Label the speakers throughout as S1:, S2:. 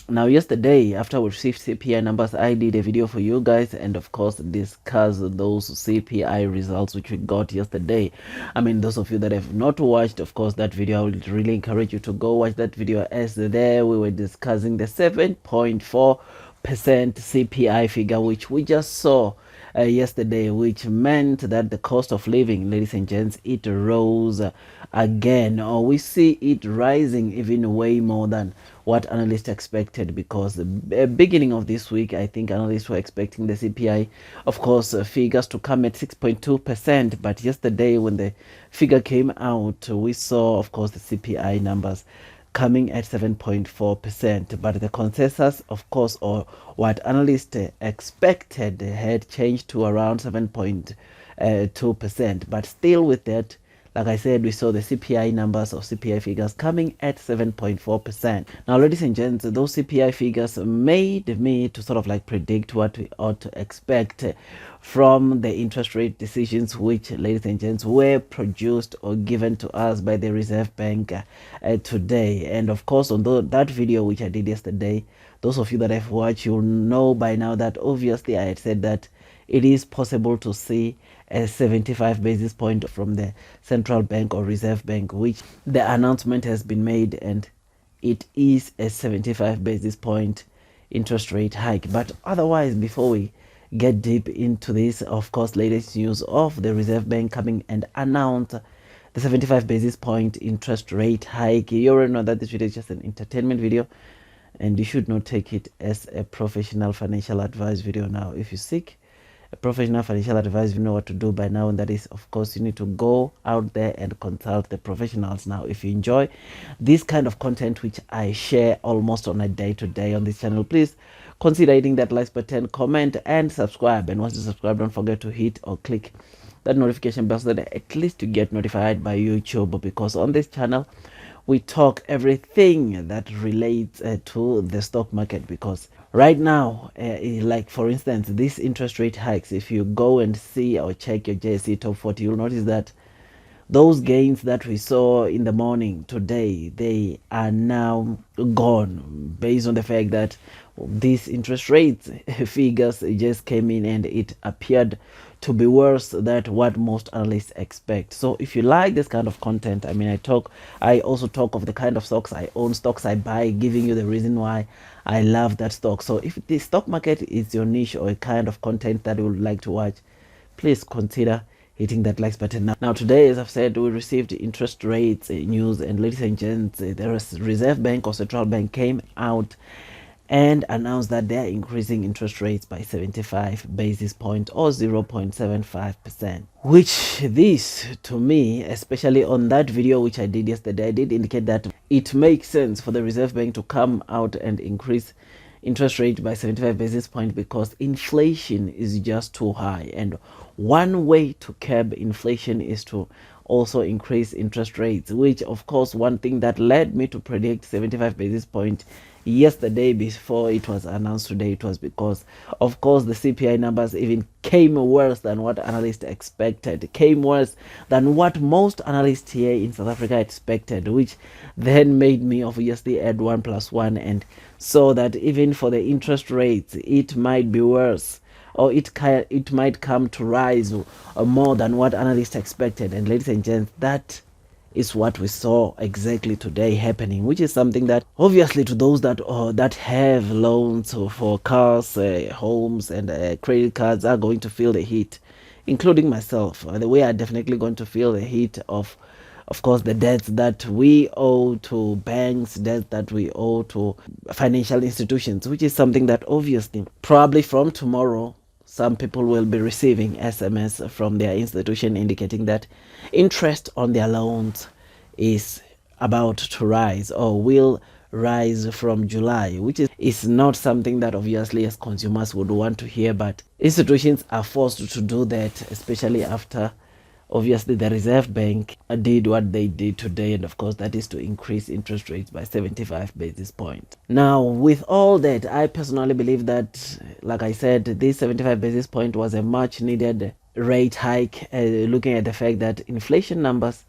S1: Now, yesterday, after we received CPI numbers, I did a video for you guys and, of course, discuss those CPI results which we got yesterday. I mean, those of you that have not watched, of course, that video, I would really encourage you to go watch that video, as there we were discussing the 7.4% CPI figure which we just saw yesterday, which meant that the cost of living, ladies and gents, it rose again, or we see it rising even way more than what analysts expected, because the beginning of this week, I think analysts were expecting the CPI, of course, figures to come at 6.2%, but yesterday when the figure came out, we saw, of course, the CPI numbers coming at 7.4%, but the consensus, of course, or what analysts expected, had changed to around 7.2%. But still with that, like I said, we saw the CPI numbers or CPI figures coming at 7.4%. Now, ladies and gents, those CPI figures made me to sort of like predict what we ought to expect from the interest rate decisions which, ladies and gents, were produced or given to us by the Reserve Bank today. And of course, on that video which I did yesterday, those of you that have watched, you'll know by now that obviously I had said that it is possible to see a 75 basis point from the central bank or Reserve Bank, which the announcement has been made, and it is a 75 basis point interest rate hike. But otherwise, before we get deep into this, of course, latest news of the Reserve Bank coming and announce the 75 basis point interest rate hike. You already know that this video is just an entertainment video, and you should not take it as a professional financial advice video. Now, if you seek a professional financial advice, you know what to do by now, and that is, of course, you need to go out there and consult the professionals. Now, if you enjoy this kind of content which I share almost on a day-to-day on this channel, please consider hitting that like button, comment and subscribe. And once you subscribe, don't forget to hit or click that notification bell so that at least you get notified by YouTube, because on this channel we talk everything that relates to the stock market. Because right now, like for instance, these interest rate hikes, if you go and see or check your JSE top 40, you'll notice that those gains that we saw in the morning today, they are now gone, based on the fact that these interest rates figures just came in and it appeared to be worse than what most analysts expect. So if you like this kind of content, I mean, I also talk of the kind of stocks I own, stocks I buy, giving you the reason why I love that stock. So if the stock market is your niche or a kind of content that you would like to watch, please consider hitting that like button. Now today, as I've said, we received interest rates news, and ladies and gents, the Reserve Bank or Central Bank came out and announced that they are increasing interest rates by 75 basis points or 0.75%, which this, to me, especially on that video which I did yesterday, I did indicate that it makes sense for the Reserve Bank to come out and increase interest rate by 75 basis points, because inflation is just too high, and one way to curb inflation is to also increase interest rates, which, of course, one thing that led me to predict 75 basis points yesterday before it was announced today, it was because, of course, the CPI numbers even came worse than what analysts expected, came worse than what most analysts here in South Africa expected, which then made me obviously add 1 plus 1 and saw that even for the interest rates, it might be worse, or it might come to rise more than what analysts expected. And ladies and gents, that is what we saw exactly today happening, which is something that obviously to those that have loans for cars, homes and credit cards are going to feel the heat, including myself. The way are definitely going to feel the heat of course, the debts that we owe to banks, debts that we owe to financial institutions, which is something that obviously probably from tomorrow some people will be receiving SMS from their institution indicating that interest on their loans is about to rise or will rise from July, which is not something that obviously as consumers would want to hear, but institutions are forced to do that, especially after obviously the Reserve Bank did what they did today, and of course that is to increase interest rates by 75 basis points. Now, with all that, I personally believe that, like I said, this 75 basis point was a much needed rate hike, looking at the fact that inflation numbers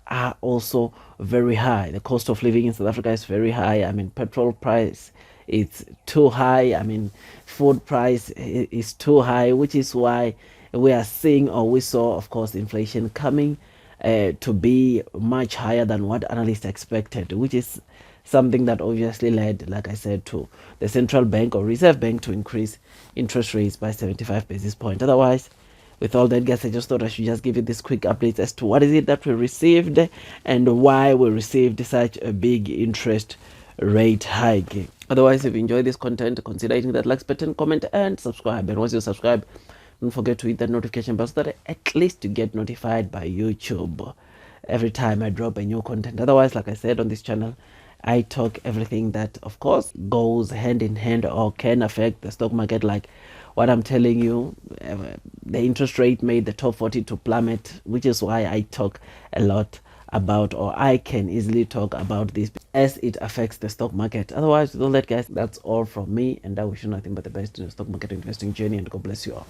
S1: are also very high. The cost of living in South Africa is very high. I mean, petrol price it's too high. I mean, food price is too high, which is why we are seeing, or we saw, of course, inflation coming to be much higher than what analysts expected, which is something that obviously led, like I said, to the central bank or reserve bank to increase interest rates by 75 basis points. Otherwise, with all that, guys, I just thought I should just give you this quick update as to what is it that we received and why we received such a big interest rate hike. Otherwise, if you enjoy this content, consider hitting that like button, comment, and subscribe. And once you subscribe, don't forget to hit that notification bell so that at least you get notified by YouTube every time I drop a new content. Otherwise, like I said on this channel, I talk everything that, of course, goes hand in hand or can affect the stock market, like what I'm telling you. The interest rate made the top 40 to plummet, which is why I talk a lot about, or I can easily talk about this as it affects the stock market. Otherwise, with all that, guys, that's all from me, and I wish you nothing but the best in the stock market investing journey, and God bless you all.